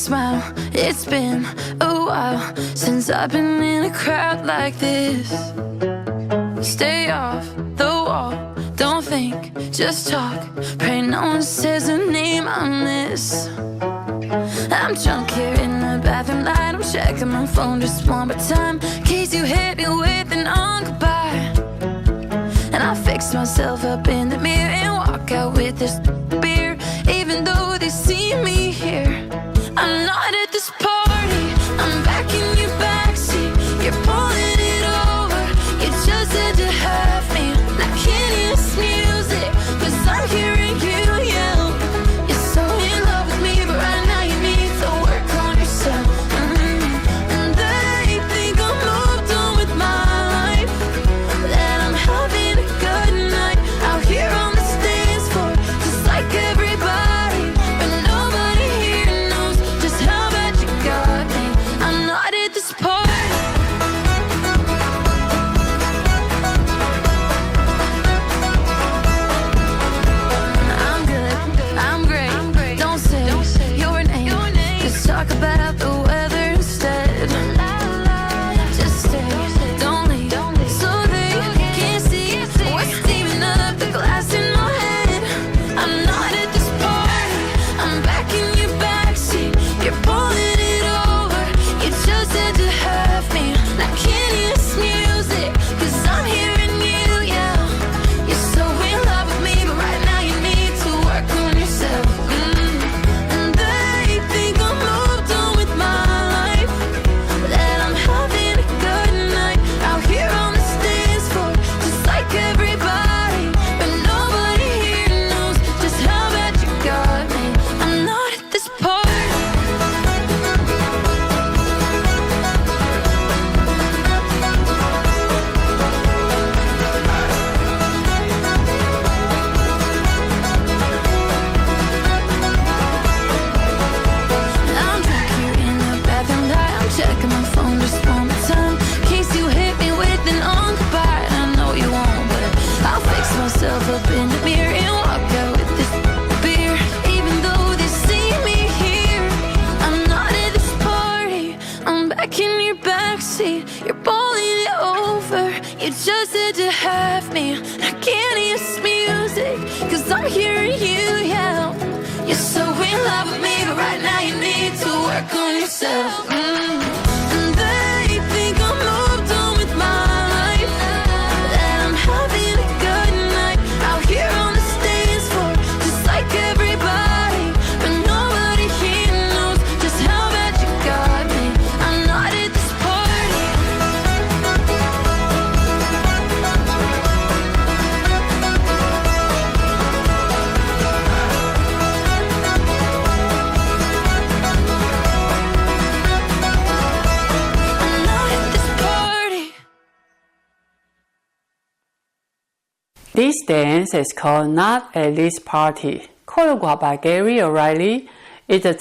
smile. It's been a while since I've been in a crowd like this. Stay off the wall, don't think, just talk. Pray no one says a name I miss. I'm drunk here in the bathroom light. I'm checking my phone just one more time, in case you hit me with an on goodbye. And I fix myself up in the mirror and walk out with this beer, even though they see me here. I'm not at this party, I'm back in your backseat. You're pulling it over, you just had to have me. I can't hear this music, 'cause I'm hearing you yell. You're so in love with me, but right now you need to work on yourself. And they think I'm moved on with my life, that I'm having a good night out here on the dance floor, just like everybody. But nobody here knows just how bad you got me. I'm not at this party. I'm good, I'm great. Don't say your name, just talk about the weather instead. Just stay, don't leave, so they can't see what's steaming up the glass in my head. I'm not at this party, I'm back in your backseat. You're pulling it over, you just had to have me. I can't hear this music, 'cause I'm hearing you yell. You're so in love with me, but right now you need to work on yourself. And they think I'm moved on with my life, that I'm having a good night out here on the dance floor, just like everybody. But nobody here knows just how bad you got me. I'm not at this party. I'm drunk here in the bathroom light. I'm checking my phone just one more time, in case you hit me with an on goodbye. I know you won't, but I'll fix myself up in the mirror and walk out with this beer, even though they see me here. I'm not at this party, I'm back in your backseat. You're pulling it over, you just had to have me. I can't hear this music, 'cause I'm hearing you yell. You're so in love with me, but right now you need to work on yourself. And they think I'm moved on with my life, that I'm having a good night out here on the dance floor, just like everybody. But nobody here knows just how bad you got me. I'm not at this party. I'm not at this party. This dance is called Not at This Party, choreographed by Gary O'Reilly. It's a